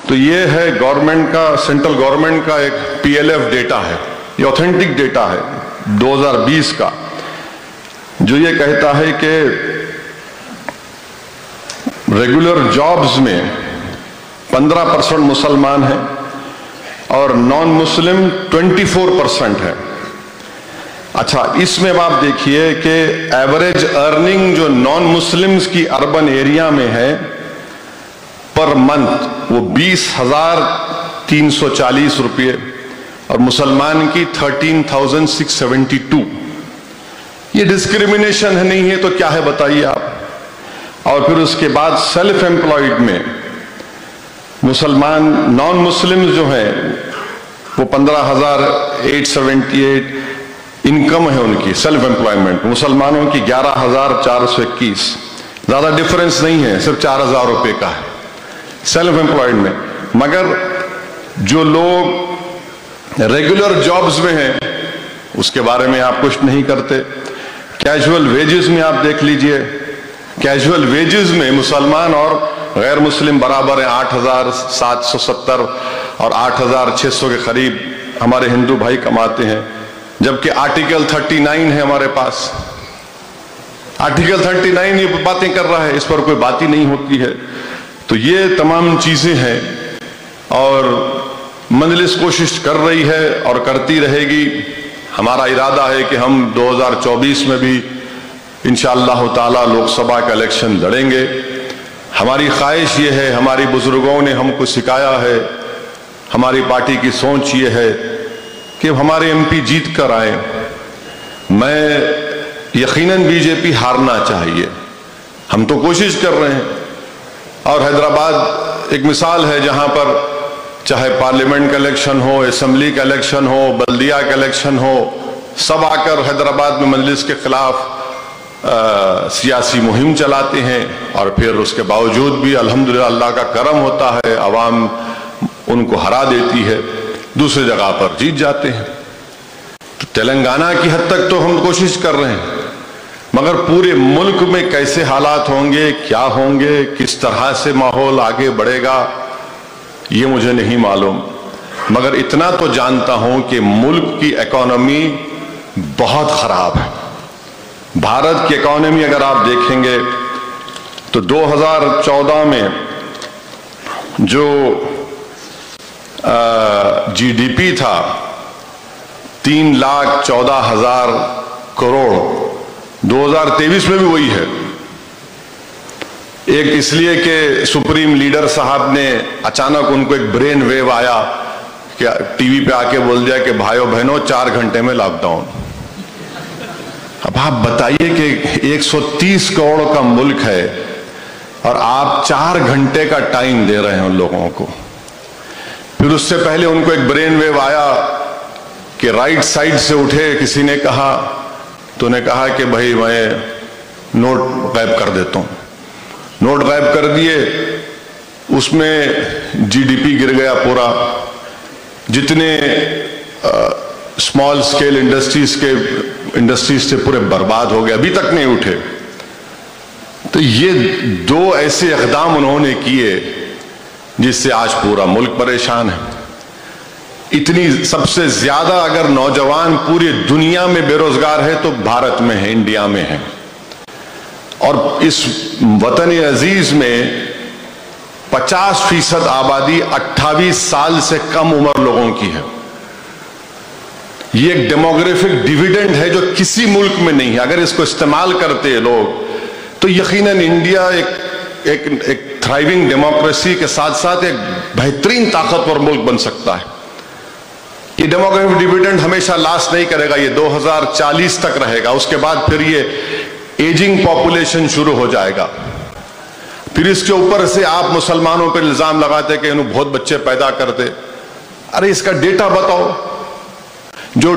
تو یہ ہے گورنمنٹ کا، سینٹرل گورنمنٹ کا ایک PLF ڈیٹا ہے، یہ اوتھینٹک ڈیٹا ہے 2020 کا، جو یہ کہتا ہے کہ ریگولر جابز میں 15% مسلمان ہیں اور نان مسلم 24% ہے۔ اچھا، اس میں آپ دیکھیے کہ ایوریج ارننگ جو نان مسلمز کی اربن ایریا میں ہے پر منتھ وہ 20,340 روپے اور مسلمان کی 13,672۔ یہ ڈسکریمنیشن ہے نہیں ہے تو کیا ہے بتائیے آپ۔ اور پھر اس کے بعد سیلف ایمپلائڈ میں مسلمان نان مسلم جو ہیں وہ 15,878 انکم ہے ان کی سیلف ایمپلائمنٹ، مسلمانوں کی 11,421، زیادہ ڈیفرنس نہیں ہے، صرف 4,000 روپے کا ہے سیلف ایمپلائڈ میں۔ مگر جو لوگ ریگولر جابز میں ہیں اس کے بارے میں آپ کچھ نہیں کرتے۔ کیجول ویجز میں آپ دیکھ لیجئے، کیجول ویجز میں مسلمان اور غیر مسلم برابر ہیں، 8,770 اور 8,600 کے قریب ہمارے ہندو بھائی کماتے ہیں، جبکہ آرٹیکل 39 ہے ہمارے پاس۔ آرٹیکل 39 یہ باتیں کر رہا ہے، اس پر کوئی بات ہی نہیں ہوتی ہے۔ تو یہ تمام چیزیں ہیں اور مجلس کوشش کر رہی ہے اور کرتی رہے گی۔ ہمارا ارادہ ہے کہ ہم 2024 میں بھی انشاءاللہ تعالی لوک سبھا کا الیکشن لڑیں گے۔ ہماری خواہش یہ ہے، ہماری بزرگوں نے ہم کو سکھایا ہے، ہماری پارٹی کی سوچ یہ ہے کہ ہمارے MP جیت کر آئیں۔ میں یقیناً BJP ہارنا چاہیے، ہم تو کوشش کر رہے ہیں۔ اور حیدرآباد ایک مثال ہے جہاں پر چاہے پارلیمنٹ کا الیکشن ہو، اسمبلی کا الیکشن ہو، بلدیہ کا الیکشن ہو، سب آ کر حیدرآباد میں مجلس کے خلاف سیاسی مہم چلاتے ہیں، اور پھر اس کے باوجود بھی الحمدللہ اللہ کا کرم ہوتا ہے، عوام ان کو ہرا دیتی ہے، دوسری جگہ پر جیت جاتے ہیں۔ تو تلنگانہ کی حد تک تو ہم کوشش کر رہے ہیں، مگر پورے ملک میں کیسے حالات ہوں گے، کیا ہوں گے، کس طرح سے ماحول آگے بڑھے گا، یہ مجھے نہیں معلوم۔ مگر اتنا تو جانتا ہوں کہ ملک کی اکانومی بہت خراب ہے۔ بھارت کی اکانومی اگر آپ دیکھیں گے تو 2014 میں جو GDP تھا 3,14,000 کروڑ، 2023 میں بھی وہی ہے۔ ایک اس لیے کہ سپریم لیڈر صاحب نے اچانک ان کو ایک برین ویو آیا کہ ٹی وی پہ آ کے بول دیا کہ بھائیو بہنوں 4 گھنٹے میں لاک ڈاؤن۔ اب آپ بتائیے کہ 130 کروڑ کا ملک ہے اور آپ 4 گھنٹے کا ٹائم دے رہے ہیں ان لوگوں کو۔ پھر اس سے پہلے ان کو ایک برین ویو آیا کہ رائٹ سائڈ سے اٹھے، کسی نے کہا تو نے کہا کہ بھائی میں نوٹ غائب کر دیتا ہوں، نوٹ غائب کر دیے، اس میں GDP گر گیا پورا، جتنے اسمال اسکیل انڈسٹریز سے پورے برباد ہو گئے، ابھی تک نہیں اٹھے۔ تو یہ 2 ایسے اقدام انہوں نے کیے جس سے آج پورا ملک پریشان ہے۔ اتنی سب سے زیادہ اگر نوجوان پوری دنیا میں بے روزگار ہے تو بھارت میں ہے، انڈیا میں ہے، اور اس وطن عزیز میں 50% آبادی 28 سال سے کم عمر لوگوں کی ہے۔ یہ ایک ڈیموگرافک ڈیویڈنڈ ہے جو کسی ملک میں نہیں ہے۔ اگر اس کو استعمال کرتے ہیں لوگ تو یقیناً انڈیا ایک تھرائیونگ ڈیموکریسی کے ساتھ ساتھ ایک بہترین طاقتور ملک بن سکتا ہے۔ یہ ڈیموگرافک ڈیویڈنڈ ہمیشہ لاس نہیں کرے گا، یہ 2040 تک رہے گا، اس کے بعد پھر یہ ایجنگ پاپولیشن شروع ہو جائے گا۔ پھر اس کے اوپر سے آپ مسلمانوں پر الزام لگاتے کہ انہوں بہت بچے پیدا کرتے۔ ارے اس کا ڈیٹا بتاؤ، جو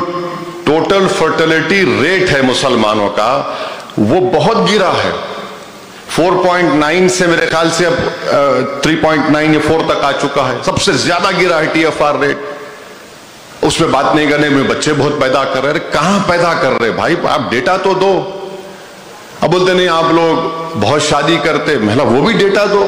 ٹوٹل فرٹیلیٹی ریٹ ہے مسلمانوں کا وہ بہت گرا ہے، 4.9 سے میرے خیال سے اب 3.9 یا 4 تک آ چکا ہے، سب سے زیادہ گرا ہے TFR ریٹ۔ اس میں بات نہیں کرنے میں بچے بہت پیدا کر رہے ہیں، کہاں پیدا کر رہے بھائی، آپ ڈیٹا تو دو۔ اب بولتے نہیں آپ لوگ بہت شادی کرتے، محلا وہ بھی ڈیٹا دو۔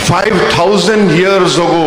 5000 years ago